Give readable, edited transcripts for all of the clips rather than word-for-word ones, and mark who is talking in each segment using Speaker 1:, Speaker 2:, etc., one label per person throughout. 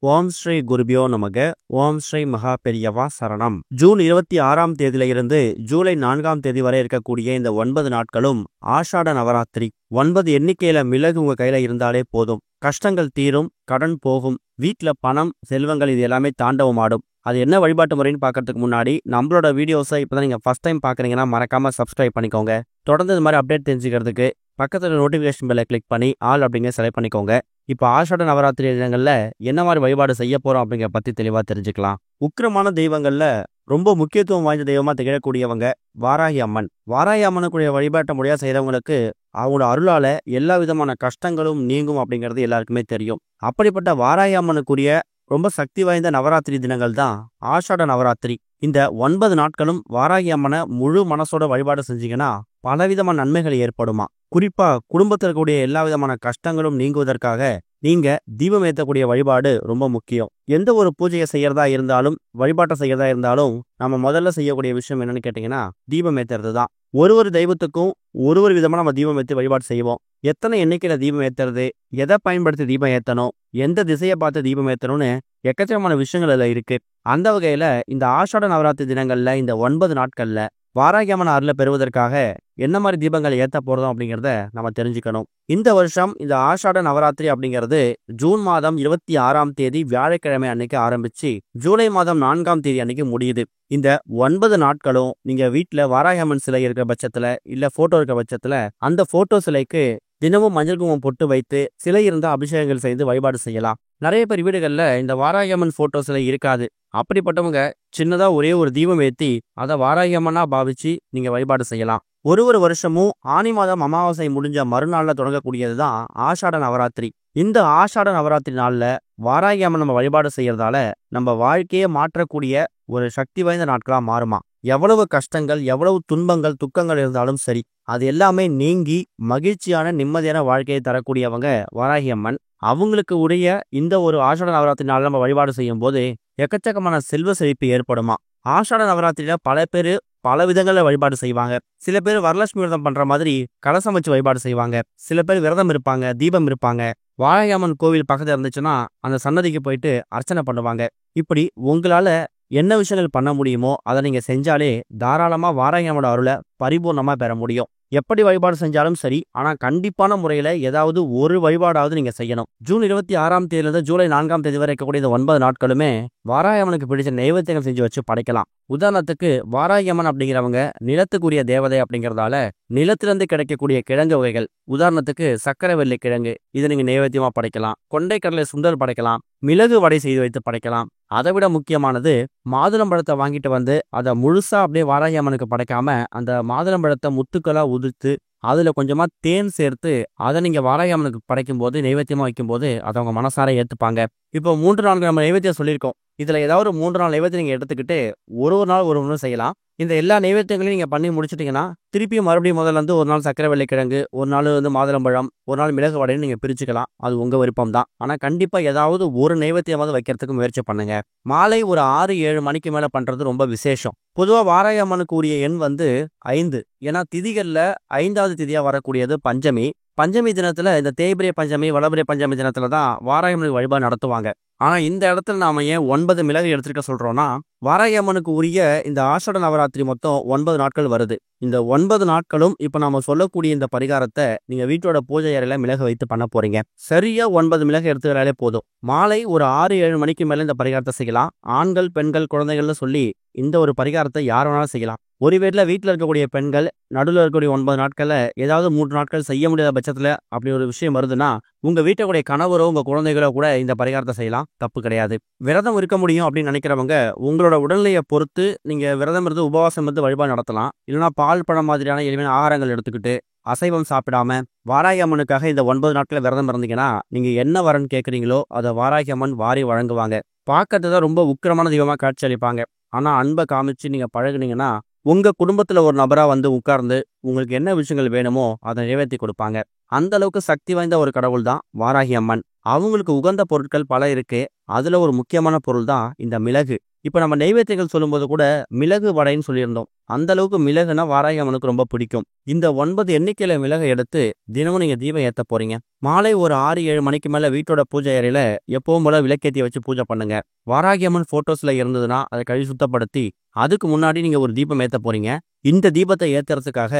Speaker 1: ஓம் ஸ்ரீ குருபியோ நமக. ஓம் ஸ்ரீ மகா பெரியவா சரணம். ஜூன் 26ஆம் தேதியில இருந்து ஜூலை 4ஆம் தேதி வரை இருக்கக்கூடிய இந்த 9 நாட்களும் ஆஷாட நவராத்திரி. 9 எண்ணிக்கையில மிளகு உங்க கையில இருந்தாலே போதும். கஷ்டங்கள் தீரும், கடன் போகும், வீட்டுல பணம் செல்வங்கள் இது எல்லாமே தாண்டவம் ஆடும். அது என்ன வழிபாட்டு முறைன்னு பார்க்கறதுக்கு முன்னாடி நம்மளோட வீடியோஸை இப்போதான் நீங்க ஃபர்ஸ்ட் டைம் பார்க்குறீங்கன்னா மறக்காம சப்ஸ்கிரைப் பண்ணிக்கோங்க. தொடர்ந்து இது மாதிரி அப்டேட் தெரிஞ்சுக்கிறதுக்கு பக்கத்தில் நோட்டிஃபிகேஷன் பெல்லை கிளிக் பண்ணி ஆல் அப்படிங்க செலக்ட் பண்ணிக்கோங்க. இப்போ ஆஷாட நவராத்திரி தினங்களில் என்ன மாதிரி வழிபாடு செய்ய போறோம் அப்படிங்கிற பத்தி தெளிவாக தெரிஞ்சுக்கலாம். உக்கிரமான தெய்வங்கள்ல ரொம்ப முக்கியத்துவம் வாய்ந்த தெய்வமா திகழக்கூடியவங்க வாராகி அம்மன். வாராகி அம்மனுக்குரிய வழிபாட்டை முறையா செய்யறவங்களுக்கு அவங்களோட அருளால எல்லா விதமான கஷ்டங்களும் நீங்கும் அப்படிங்கிறது எல்லாருக்குமே தெரியும். அப்படிப்பட்ட வாராகி அம்மனுக்குரிய ரொம்ப சக்தி வாய்ந்த நவராத்திரி தினங்கள் தான் ஆஷாட நவராத்திரி. இந்த 9 நாட்களும் வாராகி அம்மனை முழு மனசோட வழிபாடு செஞ்சீங்கன்னா பலவிதமான நன்மைகள் ஏற்படுமா. குறிப்பா குடும்பத்தில் இருக்கக்கூடிய எல்லா விதமான கஷ்டங்களும் நீங்குவதற்காக நீங்க தீபம் ஏற்றக்கூடிய வழிபாடு ரொம்ப முக்கியம். எந்த ஒரு பூஜையை செய்யறதா இருந்தாலும் வழிபாட்டை செய்யறதா இருந்தாலும் நம்ம முதல்ல செய்யக்கூடிய விஷயம் என்னன்னு கேட்டீங்கன்னா தீபம் ஏத்துறது தான். ஒரு தெய்வத்துக்கும் ஒரு விதமா நம்ம தீபம் ஏற்றி வழிபாடு செய்வோம். எத்தனை எண்ணிக்கையில தீபம் ஏத்துறது, எதை பயன்படுத்தி தீபம் ஏத்தணும், எந்த திசையை பார்த்து தீபம் ஏத்தணும்னு எக்கச்சக்கமான விஷயங்கள் அதுல இருக்கு. அந்த வகையில இந்த ஆஷாட நவராத்திரி தினங்கள்ல இந்த 9 நாட்கள்ல வாராகி அம்மன் அருளை பெறுவதற்காக என்ன மாதிரி தீபங்கள் ஏத்த போறோம் அப்படிங்கிறத நம்ம தெரிஞ்சுக்கணும். இந்த வருஷம் இந்த ஆஷாட நவராத்திரி அப்படிங்கிறது ஜூன் மாதம் 26ஆம் தேதி வியாழக்கிழமை அன்னைக்கு ஆரம்பிச்சு ஜூலை மாதம் 4ஆம் தேதி அன்னைக்கு முடியுது. இந்த 9 நாட்களும் நீங்க வீட்டுல வாராகி அம்மன் சிலை இருக்கிற பட்சத்துல இல்ல போட்டோ இருக்கிற பட்சத்துல அந்த போட்டோ சிலைக்கு தினமும் மஞ்சள் குங்குமம் பொட்டு வைத்து சிலை இருந்தா அபிஷேகங்கள் செய்து வழிபாடு செய்யலாம். நிறைய பேர் வீடுகள்ல இந்த வாராகி அம்மன் போட்டோ சிலை இருக்காது. அப்படிப்பட்டவங்க சின்னதா ஒரே ஒரு தீபம் ஏத்தி அதை வாராகி அம்மனா பாவிச்சு நீங்க வழிபாடு செய்யலாம். ஒரு வருஷமும் ஆனி மாதம் அமாவாசை முடிஞ்ச மறுநாள்ல தொடங்கக்கூடியதுதான் ஆஷாட நவராத்திரி. இந்த ஆஷாட நவராத்திரி நாள்ல வாராகி அம்மன் நம்ம வழிபாடு செய்யறதால நம்ம வாழ்க்கையை மாற்றக்கூடிய ஒரு சக்தி வாய்ந்த நாட்களா மாறுமா. எவ்வளவு கஷ்டங்கள், எவ்வளவு துன்பங்கள், துக்கங்கள் இருந்தாலும் சரி அது எல்லாமே நீங்கி மகிழ்ச்சியான நிம்மதியான வாழ்க்கையை தரக்கூடியவங்க வாராகி அம்மன். அவங்களுக்கு உடைய இந்த ஒரு ஆஷாட நவராத்திரி நாள் நம்ம வழிபாடு செய்யும் போது எக்கச்சக்கமான செல்வ செழிப்பு ஏற்படுமா. ஆஷாட நவராத்திரியில பல பேர் பல விதங்கள்ல வழிபாடு செய்வாங்க. சில பேர் வரலட்சுமி விரதம் பண்ற மாதிரி கலசம் வச்சு வழிபாடு செய்வாங்க. சில பேர் விரதம் இருப்பாங்க, தீபம் இருப்பாங்க. வாராகி அம்மன் கோவில் பக்கத்துல இருந்துச்சுன்னா அந்த சன்னதிக்கு போயிட்டு அர்ச்சனை பண்ணுவாங்க. இப்படி உங்களால என்ன விஷயங்கள் பண்ண முடியுமோ அதை நீங்க செஞ்சாலே தாராளமா வாராகி அம்மனோட அருளை பரிபூர்ணமா பெற முடியும். எப்படி வழிபாடு செஞ்சாலும் சரி, ஆனா கண்டிப்பான முறையில ஏதாவது ஒரு வழிபாடாவது நீங்க செய்யணும். ஜூன் 26ஆம் தேதியிலிருந்து ஜூலை 4ஆம் தேதி வரை இருக்கக்கூடிய இந்த 9 நாட்களுமே வாராகி அம்மனுக்கு பிடிச்ச நைவேத்தியங்கள் செஞ்சு வச்சு படைக்கலாம். உதாரணத்துக்கு வாராகி அம்மன் அப்படிங்கிறவங்க நிலத்துக்குரிய தேவதை அப்படிங்கிறதால நிலத்திலிருந்து கிடைக்கக்கூடிய கிழங்கு வகைகள், உதாரணத்துக்கு சக்கரவள்ளி கிழங்கு, இதை நீங்க நைவேத்தியமா படைக்கலாம். கொண்டைக்கடலை சுண்டல் படைக்கலாம். மிளகு வடை செய்து வைத்து படைக்கலாம். அதை விட முக்கியமானது மாதுளம்பழத்தை வாங்கிட்டு வந்து அதை முழுசா அப்படியே வாராகி அம்மனுக்கு படைக்காம அந்த மாதுளம்பழத்தை முத்துக்களா உதிர்த்து அதுல கொஞ்சமா தேன் சேர்த்து அதை நீங்க வாராகி அம்மனுக்கு படைக்கும் போது நைவேத்தியமா வைக்கும் போது அதை அவங்க மனசார ஏத்துப்பாங்க. இப்போ 3-4 நம்ம நைவேத்தியம் சொல்லியிருக்கோம். இதுல ஏதாவது ஒரு 3 நைவேத்தியம் நீங்க எடுத்துக்கிட்டு ஒரு நாள் ஒன்று செய்யலாம். இந்த எல்லா நைவேத்தியங்களையும் நீங்க பண்ணி முடிச்சிட்டீங்கன்னா திருப்பியும் மறுபடியும் முதல்ல வந்து ஒரு நாள் சக்கரை வெள்ளைக்கிழங்கு, ஒரு நாள் வந்து மாதுளம்பழம், ஒரு நாள் மிளகு வடைன்னு நீங்க பிரிச்சுக்கலாம். அது உங்க விருப்பம் தான். ஆனா கண்டிப்பா ஏதாவது ஒரு நைவேத்தியமாவது வைக்கிறதுக்கு முயற்சி பண்ணுங்க. மாலை ஒரு 6-7 மணிக்கு மேல பண்றது ரொம்ப விசேஷம். பொதுவா வாராகி அம்மனுக்கு உரிய எண் வந்து 5. ஏன்னா திதிகள்ல 5வது திதியா வரக்கூடியது பஞ்சமி. பஞ்சமி தினத்துல இந்த தேய்பிரை பஞ்சமி, வளபிரை பஞ்சமி தினத்துல தான் வாராகி அம்மனுக்கு வழிபாடு நடத்துவாங்க. ஆனா இந்த இடத்துல நாம ஏன் 9 மிளகு எடுத்துக்க சொல்றோம்னா வாராகி அம்மனுக்கு உரிய இந்த ஆஷாட நவராத்திரி மொத்தம் 9 நாட்கள் வருது. இந்த 9 நாட்களும் இப்ப நாம சொல்லக்கூடிய இந்த பரிகாரத்தை நீங்க வீட்டோட பூஜை அறையில மிளகு வைத்து பண்ண போறீங்க. சரியா 9 மிளகு எடுத்துக்கிறாலே போதும். மாலை ஒரு 6-7 மணிக்கு மேல இந்த பரிகாரத்தை செய்யலாம். ஆண்கள், பெண்கள், குழந்தைகள்னு சொல்லி இந்த ஒரு பரிகாரத்தை யார் வேணாலும் செய்யலாம். ஒரு வீட்டில் இருக்கக்கூடிய பெண்கள் நடுவில் இருக்கக்கூடிய 9 நாட்கள்ல ஏதாவது 3 நாட்கள் செய்ய முடியாத பட்சத்துல அப்படி ஒரு விஷயம் வருதுன்னா உங்க வீட்டுடைய கணவரோ உங்க குழந்தைகளோ கூட இந்த பரிகாரத்தை செய்யலாம். தப்பு கிடையாது. விரதம் இருக்க முடியும் அப்படின்னு நினைக்கிறவங்க உங்களோட உடல்நிலையை பொறுத்து நீங்க விரதம் இருந்து உபவாசம் இருந்து வழிபாடு நடத்தலாம். இல்லைன்னா பால் பழம் மாதிரியான எளிமையான ஆகாரங்கள் எடுத்துக்கிட்டு அசைவம் சாப்பிடாம வாராகி அம்மனுக்காக இந்த 9 நாட்கள் விரதம் இருந்தீங்கன்னா நீங்க என்ன வரன்னு கேட்குறீங்களோ அதை வாராகி அம்மன் வாரி வழங்குவாங்க. பார்க்கறதுதான் ரொம்ப உக்கிரமான தெய்வமா காட்சி அளிப்பாங்க. ஆனா அன்பை காமிச்சு நீங்க பழகுனீங்கன்னா உங்க குடும்பத்துல ஒரு நபரா வந்து உட்கார்ந்து உங்களுக்கு என்ன விஷயங்கள் வேணுமோ அதை நிறைவேற்றி கொடுப்பாங்க. அந்த அளவுக்கு சக்தி வாய்ந்த ஒரு கடவுள் தான் வாராகி அம்மன். அவங்களுக்கு உகந்த பொருட்கள் பல இருக்கு. அதுல ஒரு முக்கியமான பொருள் தான் இந்த மிளகு. இப்ப நம்ம நெய்வேத்தியங்கள் சொல்லும்போது கூட மிளகு வடைன்னு சொல்லியிருந்தோம். அந்த அளவுக்கு மிளகுனா வாராகி அம்மனுக்கு ரொம்ப பிடிக்கும். இந்த 9 எண்ணிக்கையில மிளகை எடுத்து தினமும் நீங்க தீபம் ஏத்த போறீங்க. மாலை ஒரு 6, 7 மணிக்கு மேல வீட்டோட பூஜை அறையில எப்பவும் போல விளக்கேத்தி வச்சு பூஜை பண்ணுங்க. வாராகி அம்மன் போட்டோஸ்ல இருந்ததுன்னா அதை கழுவி சுத்தப்படுத்தி அதுக்கு முன்னாடி நீங்க ஒரு தீபம் ஏத்த போறீங்க. இந்த தீபத்தை ஏத்துறதுக்காக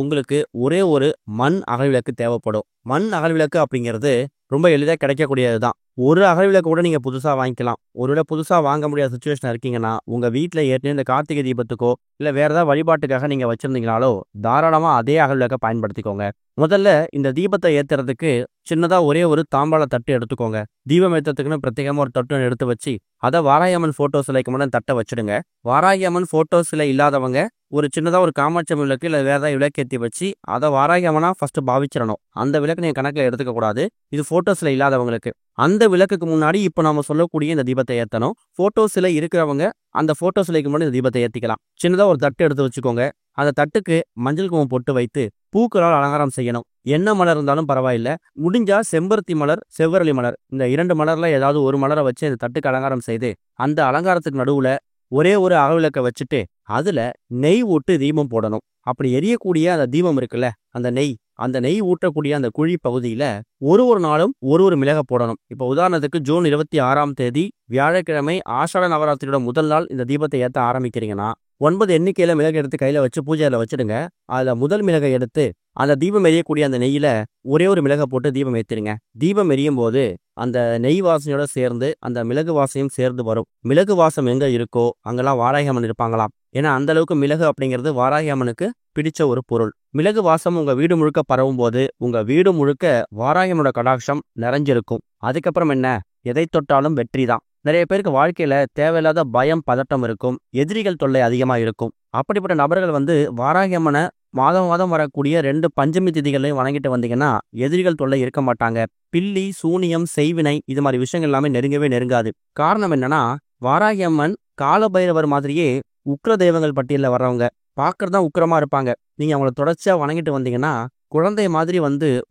Speaker 1: உங்களுக்கு ஒரே ஒரு மண் அகல்விளக்கு தேவைப்படும். மண் அகல்விளக்கு அப்படிங்கிறது ரொம்ப எளிதா கிடைக்கக்கூடியது தான். ஒரு அகல்விளக்கு கூட நீங்க புதுசா வாங்கிக்கலாம். ஒருவேளை புதுசா வாங்க முடியாத சுச்சுவேஷன் இருக்கீங்கன்னா, உங்க வீட்ல ஏற்கனவே இந்த கார்த்திகை தீபத்துக்கோ, இல்ல வேற ஏதாவது வழிபாட்டுக்காக நீங்க வச்சிருந்தீங்கனாலோ, தாராளமா அதே அகல்விளக்க பயன்படுத்திக்கோங்க. முதல்ல இந்த தீபத்தை ஏத்துறதுக்கு சின்னதா ஒரே ஒரு தாம்பாள தட்டு எடுத்துக்கோங்க. தீபம் ஏத்துறதுக்குன்னு பிரத்யேகமா ஒரு தட்டு எடுத்து வச்சு, அதை வாராகி அம்மன் போட்டோ சிலைக்கு முன்னாடி தட்டை வச்சிடுங்க. வாராகி அம்மன் போட்டோ சிலை இல்லாதவங்க ஒரு சின்னதா ஒரு காமாட்சி அம்மன் விளக்கு இல்ல வேற ஏதாவது விளக்கேத்தி வச்சு அதை வாராகி அம்மனா ஃபர்ஸ்ட் பாவிச்சிடணும். அந்த விளக்கு நீங்க கணக்குல எடுத்துக்க கூடாது. இது போட்டோ சிலை இல்லாதவங்களுக்கு. அந்த விளக்குக்கு முன்னாடி இப்ப நாம சொல்லக்கூடிய இந்த தீபத்தை ஏத்தணும். போட்டோ சிலை இருக்கிறவங்க அந்த போட்டோ சிலைக்கு முன்னாடி இந்த தீபத்தை ஏத்திக்கலாம். சின்னதா ஒரு தட்டு எடுத்து வச்சுக்கோங்க. அந்த தட்டுக்கு மஞ்சள் குங்குமம் பொட்டு வைத்து பூக்களால் அலங்காரம் செய்யணும். என்ன மலர் இருந்தாலும் பரவாயில்ல. முடிஞ்சா செம்பருத்தி மலர், செவ்வரளி மலர், இந்த 2 மலர்ல ஏதாவது ஒரு மலரை வச்சு இந்த தட்டுக்கு அலங்காரம் செய்து அந்த அலங்காரத்துக்கு நடுவுல ஒரே ஒரு அகல்விளக்கை வச்சுட்டு அதுல நெய் ஊட்டு தீபம் போடணும். அப்படி எரியக்கூடிய அந்த தீபம் இருக்குல்ல, அந்த நெய் ஊற்றக்கூடிய அந்த குழி பகுதியில ஒரு நாளும் ஒரு மிளகை போடணும். இப்போ உதாரணத்துக்கு ஜூன் 26ஆம் தேதி வியாழக்கிழமை ஆஷாட நவராத்திரியோட முதல் நாள் இந்த தீபத்தை ஏற்ற ஆரம்பிக்கிறீங்கன்னா 9 எண்ணிக்கையில மிளகு எடுத்து கையில வச்சு பூஜையில வச்சிடுங்க. அதுல முதல் மிளகை எடுத்து அந்த தீபம் எரியக்கூடிய அந்த நெய்யில ஒரே ஒரு மிளகை போட்டு தீபம் ஏத்திருங்க. தீபம் எரியும் போது அந்த நெய் வாசனையோட சேர்ந்து அந்த மிளகு வாசனையும் சேர்ந்து வரும். மிளகு வாசம் எங்க இருக்கோ அங்கெல்லாம் வாராகி அம்மன் இருப்பாங்களாம். ஏன்னா அந்த அளவுக்கு மிளகு அப்படிங்கிறது வாராகி அம்மனுக்கு பிடிச்ச ஒரு பொருள். மிளகு வாசம் உங்க வீடு முழுக்க பரவும் போது உங்க வீடு முழுக்க வாராகி அம்மனோட கடாட்சம் நிறைஞ்சிருக்கும். அதுக்கப்புறம் என்ன, எதை தொட்டாலும் வெற்றி தான். நிறைய பேருக்கு வாழ்க்கையில தேவையில்லாத பயம், பதட்டம் இருக்கும். எதிரிகள் தொல்லை அதிகமா இருக்கும். அப்படிப்பட்ட நபர்கள் வாராகி அம்மனை மாதம் வரக்கூடிய 2 பஞ்சமி திதிகளையும் வணங்கிட்டு வந்தீங்கன்னா எதிரிகள் தொல்லை இருக்க மாட்டாங்க. பில்லி, சூனியம், செய்வினை இது மாதிரி விஷயங்கள் எல்லாமே நெருங்கவே நெருங்காது. காரணம் என்னன்னா, வாராகி அம்மன் காலபைரவர் மாதிரியே உக்ர தெய்வங்கள் பட்டியலில் வர்றவங்க. பார்க்கறதான் உக்கிரமா இருப்பாங்க. நீங்க அவங்கள தொடர்ச்சியா வணங்கிட்டு வந்தீங்கன்னா குழந்தை மாதிரி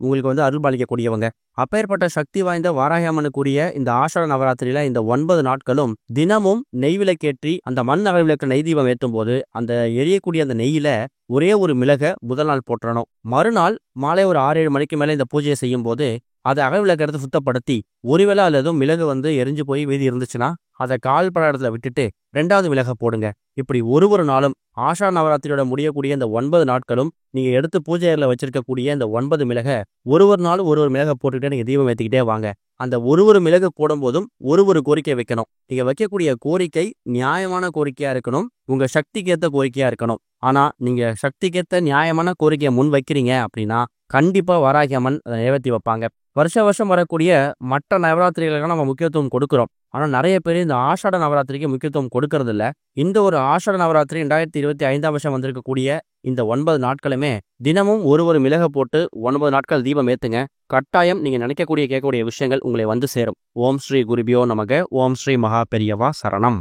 Speaker 1: உங்களுக்கு அருள் பாலிக்கக்கூடியவங்க. அப்பேற்பட்ட சக்தி வாய்ந்த வாராகி அம்மனுக்குரிய இந்த ஆஷாட நவராத்திரியில இந்த 9 நாட்களும் தினமும் நெய் விளக்கேற்றி அந்த மண் அகல் விளக்கு நெய் தீபம் ஏற்றும் போது அந்த எரியக்கூடிய அந்த நெய்யில ஒரே ஒரு மிளகை முதல் நாள் போட்டுறணும். மறுநாள் மாலை ஒரு 6, 7 மணிக்கு மேல இந்த பூஜையை செய்யும் போது அதை அகல் விளக்கு எடுத்து சுத்தப்படுத்தி ஒருவேளை அதுல எதுவும் மிளகு எரிஞ்சு போய் மீதி இருந்துச்சுன்னா அதை கால்பட இடத்துல விட்டுட்டு 2வது மிளகை போடுங்க. இப்படி ஒரு நாளும் ஆஷா நவராத்திரியோட முடியக்கூடிய இந்த 9 நாட்களும் நீங்க எடுத்து பூஜை அறையில வச்சிருக்கக்கூடிய இந்த 9 மிளகை ஒரு நாளும் ஒரு மிளகை போட்டுக்கிட்டே நீங்க தீபம் ஏத்திக்கிட்டே வாங்க. அந்த ஒரு மிளகு போடும் போதும் ஒரு கோரிக்கை வைக்கணும். நீங்க வைக்கக்கூடிய கோரிக்கை நியாயமான கோரிக்கையா இருக்கணும். உங்க சக்திக்கேத்த கோரிக்கையா இருக்கணும். ஆனா நீங்க சக்திக்கேத்த நியாயமான கோரிக்கையை முன் வைக்கிறீங்க அப்படின்னா கண்டிப்பா வாராகி அம்மன் அதை நிறைவேற்றி வைப்பாங்க. வருஷம் வரக்கூடிய மற்ற நவராத்திரிகளுக்கு நம்ம முக்கியத்துவம் கொடுக்குறோம். ஆனா நிறைய பேர் இந்த ஆஷாட நவராத்திரிக்கு முக்கியத்துவம் கொடுக்கறது இல்ல. இந்த ஒரு ஆஷாட நவராத்திரி 2025ஆம் வருஷம் வந்திருக்கக்கூடிய இந்த 9 நாட்களுமே தினமும் ஒரு மிளகை போட்டு 9 நாட்கள் தீபம் ஏத்துங்க. கட்டாயம் நீங்க கேட்கக்கூடிய விஷயங்கள் உங்களை சேரும். ஓம் ஸ்ரீ குருபியோ நமக. ஓம் ஸ்ரீ மகா பெரியவா சரணம்.